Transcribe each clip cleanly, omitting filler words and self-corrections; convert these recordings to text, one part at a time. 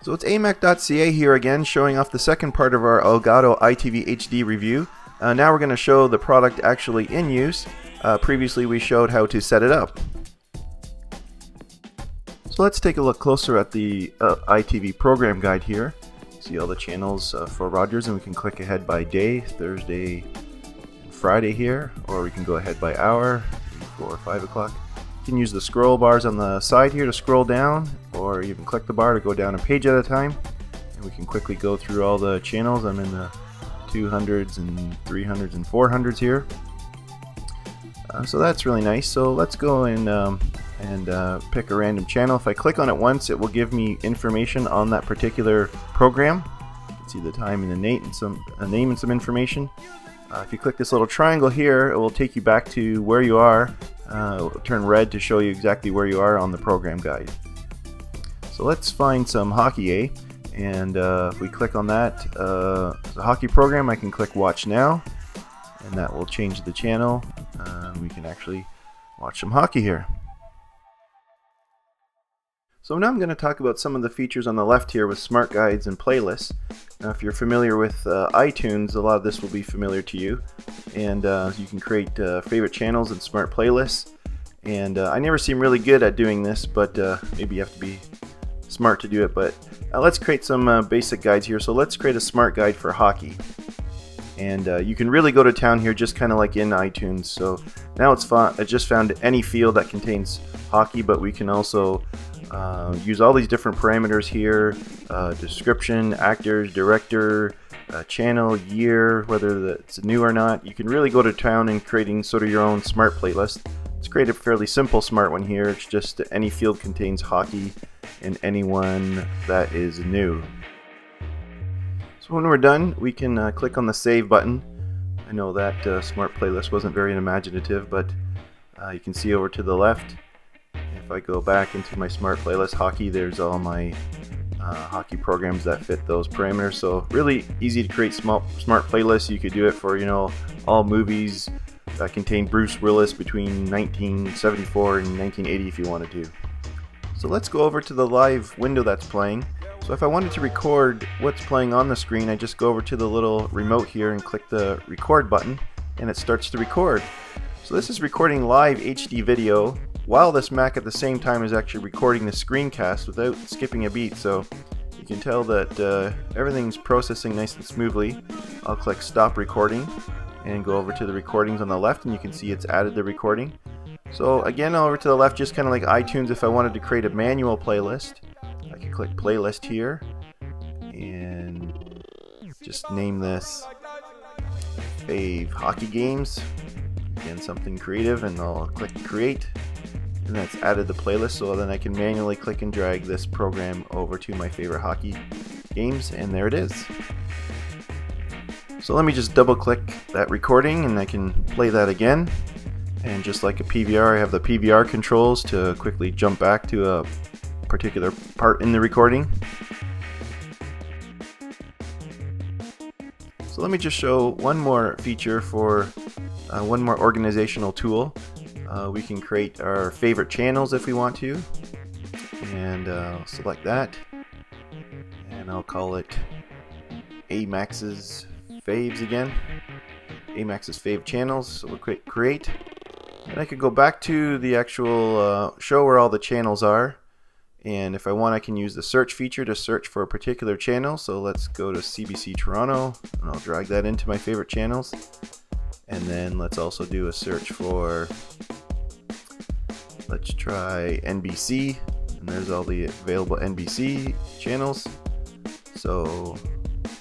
So it's ehMac.ca here again, showing off the second part of our Elgato eyetv HD review. Now we're going to show the product actually in use. Previously we showed how to set it up. So let's take a look closer at the eyetv program guide here. See all the channels for Rogers, and we can click ahead by day, Thursday and Friday here, or we can go ahead by hour, 4 or 5 o'clock. You can use the scroll bars on the side here to scroll down, or even click the bar to go down a page at a time. And we can quickly go through all the channels. I'm in the 200s and 300s and 400s here. So that's really nice. So let's go and pick a random channel. If I click on it once, it will give me information on that particular program. You can see the time and the name and some information. If you click this little triangle here, it will take you back to where you are. It will turn red to show you exactly where you are on the program guide. So let's find some hockey, and if we click on that, the hockey program, I can click watch now, and that will change the channel. We can actually watch some hockey here. So now I'm going to talk about some of the features on the left here with smart guides and playlists. Now if you're familiar with iTunes, a lot of this will be familiar to you, and you can create favorite channels and smart playlists. And I never seem really good at doing this, but maybe you have to be smart to do it. But let's create some basic guides here. So let's create a smart guide for hockey. And you can really go to town here, just kind of like in iTunes. So now I just found any field that contains hockey, but we can also use all these different parameters here, description, actors, director, channel, year, whether it's new or not. You can really go to town in creating sort of your own smart playlist. Let's create a fairly simple smart one here. It's just any field contains hockey and anyone that is new. So when we're done, we can click on the save button. I know that smart playlist wasn't very imaginative, but you can see over to the left, if I go back into my smart playlist hockey, there's all my hockey programs that fit those parameters. So really easy to create smart playlists. You could do it for, you know, all movies that contain Bruce Willis between 1974 and 1980 if you wanted to. So let's go over to the live window that's playing. So if I wanted to record what's playing on the screen, I just go over to the little remote here and click the record button, and it starts to record. So this is recording live HD video, while this Mac at the same time is actually recording the screencast without skipping a beat. So you can tell that everything's processing nice and smoothly. I'll click stop recording and go over to the recordings on the left, and you can see it's added the recording. So again, over to the left, just kind of like iTunes, if I wanted to create a manual playlist, I can click playlist here and just name this Fave Hockey Games. Again, something creative, and I'll click create, and that's added the playlist. So then I can manually click and drag this program over to my favorite hockey games, and there it is. So let me just double click that recording, and I can play that again. And just like a PVR, I have the PVR controls to quickly jump back to a particular part in the recording. So let me just show one more feature for one more organizational tool. We can create our favorite channels if we want to, and I'll select that, and I'll call it ehMac's Faves again. ehMac's Fave Channels. So we'll click create, and I could go back to the actual show where all the channels are, and if I want, I can use the search feature to search for a particular channel. So let's go to CBC Toronto, and I'll drag that into my favorite channels. And then let's also do a search for, let's try NBC, and there's all the available NBC channels. So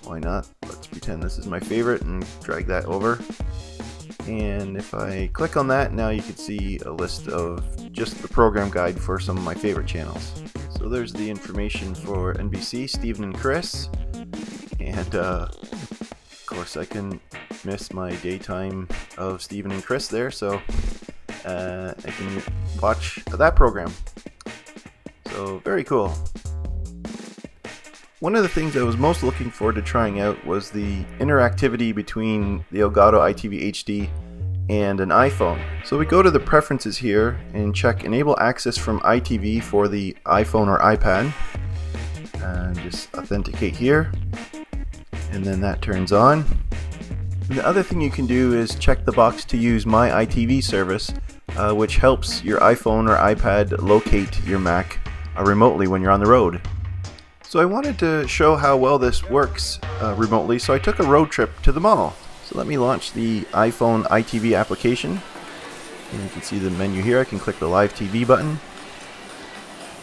why not? Let's pretend this is my favorite and drag that over. And if I click on that, now you can see a list of just the program guide for some of my favorite channels. So there's the information for NBC, Stephen and Chris, and of course I couldn't miss my daytime of Stephen and Chris there, so I can watch that program. So very cool. One of the things I was most looking forward to trying out was the interactivity between the Elgato eyetv HD and an iPhone. So we go to the preferences here and check enable access from eyetv for the iPhone or iPad. and just authenticate here, and then that turns on. And the other thing you can do is check the box to use my eyetv service, which helps your iPhone or iPad locate your Mac remotely when you're on the road. So I wanted to show how well this works remotely, so I took a road trip to the mall. So let me launch the iPhone eyetv application. And you can see the menu here. I can click the Live TV button,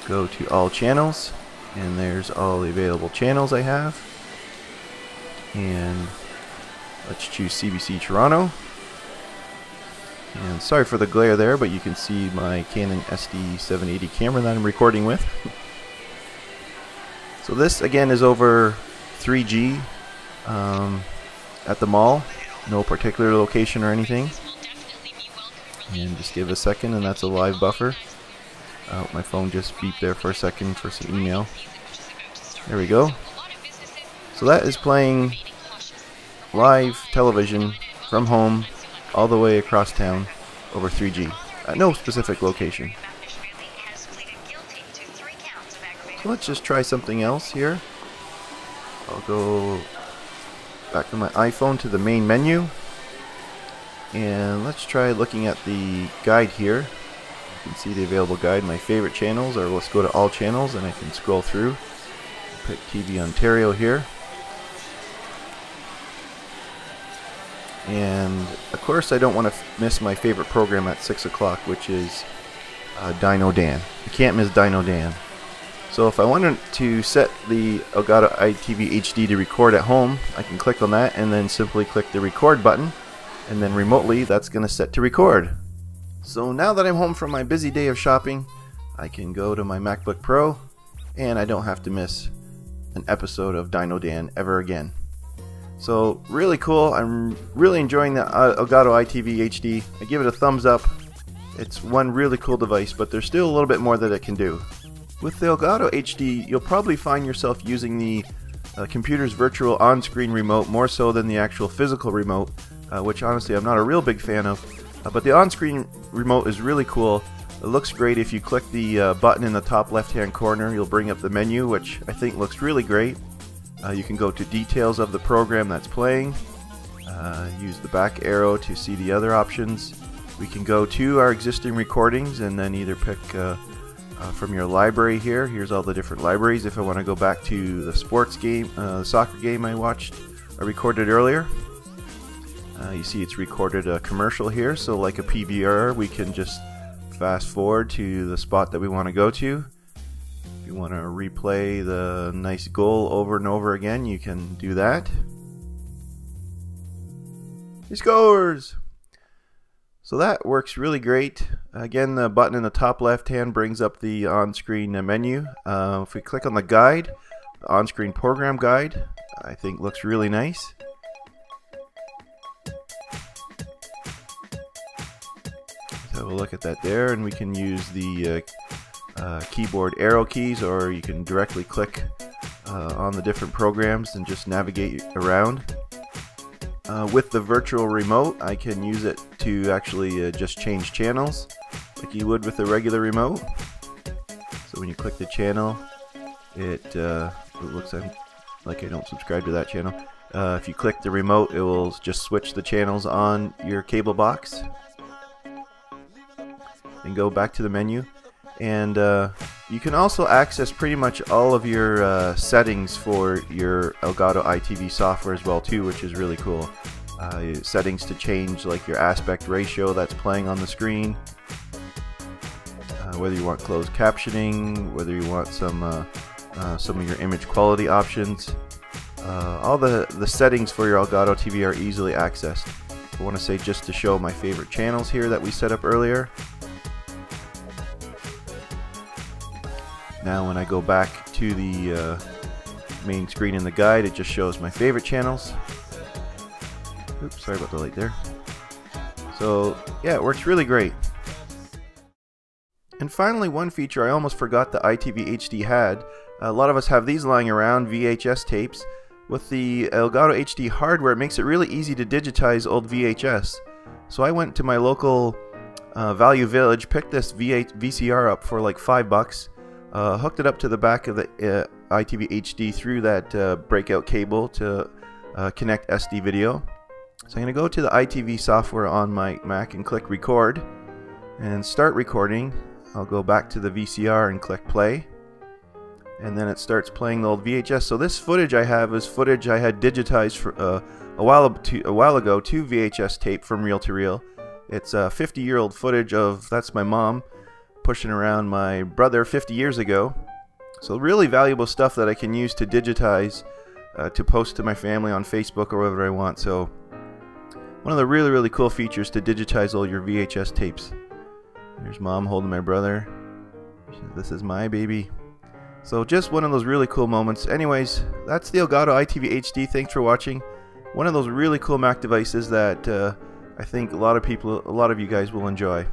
go to all channels, and there's all the available channels I have. And let's choose CBC Toronto. And sorry for the glare there, but you can see my Canon SD780 camera that I'm recording with. So this again is over 3G at the mall, no particular location or anything. And just give it a second, and that's a live buffer. My phone just beeped there for a second for some email. There we go. So that is playing live television from home all the way across town over 3G at no specific location. So let's just try something else here. I'll go back to my iPhone to the main menu, and let's try looking at the guide here. You can see the available guide, my favorite channels, or let's go to all channels and I can scroll through. Pick TV Ontario here. And of course I don't want to miss my favorite program at 6 o'clock, which is Dino Dan. You can't miss Dino Dan. So if I wanted to set the Elgato eyetv HD to record at home, I can click on that and then simply click the record button, and then remotely that's going to set to record. So now that I'm home from my busy day of shopping, I can go to my MacBook Pro and I don't have to miss an episode of Dino Dan ever again. So really cool. I'm really enjoying the Elgato eyetv HD. I give it a thumbs up. It's one really cool device, but there's still a little bit more that it can do. With the Elgato HD, you'll probably find yourself using the computer's virtual on-screen remote more so than the actual physical remote, which honestly I'm not a real big fan of. But the on-screen remote is really cool. It looks great. If you click the button in the top left-hand corner, you'll bring up the menu, which I think looks really great. You can go to details of the program that's playing, use the back arrow to see the other options. We can go to our existing recordings and then either pick from your library here. Here's all the different libraries. If I want to go back to the sports game, the soccer game I recorded earlier. You see it's recorded a commercial here, so like a PVR, we can just fast forward to the spot that we want to go to. If you want to replay the nice goal over and over again, you can do that. He scores! So that works really great. Again, the button in the top left hand brings up the on-screen menu. If we click on the guide, the on-screen program guide, I think looks really nice. So we'll look at that there, and we can use the keyboard arrow keys, or you can directly click on the different programs and just navigate around. With the virtual remote, I can use it to actually just change channels like you would with a regular remote. So when you click the channel, it looks like I don't subscribe to that channel. If you click the remote, it will just switch the channels on your cable box. And go back to the menu. And you can also access pretty much all of your settings for your Elgato eyetv software as well too, which is really cool. Settings to change like your aspect ratio that's playing on the screen, whether you want closed captioning, whether you want some of your image quality options. All the settings for your Elgato TV are easily accessed. I want to say just to show my favorite channels here that we set up earlier. Now when I go back to the main screen in the guide, it just shows my favorite channels. Oops, sorry about the light there. So yeah, it works really great. And finally, one feature I almost forgot the eyetv HD had. A lot of us have these lying around, VHS tapes. With the Elgato HD hardware, it makes it really easy to digitize old VHS. So I went to my local Value Village, picked this VCR up for like $5. Hooked it up to the back of the eyetv HD through that breakout cable to connect SD video. So I'm going to go to the eyetv software on my Mac and click record and start recording. I'll go back to the VCR and click play, and then it starts playing the old VHS. So this footage I have is footage I had digitized for, a while ago to VHS tape from reel to reel. It's 50-year-old footage of, that's my mom pushing around my brother 50 years ago. So really valuable stuff that I can use to digitize to post to my family on Facebook or wherever I want. So one of the really cool features to digitize all your VHS tapes. There's mom holding my brother. This is my baby. So just one of those really cool moments. Anyways, that's the Elgato eyetv HD. Thanks for watching. One of those really cool Mac devices that I think a lot of you guys will enjoy.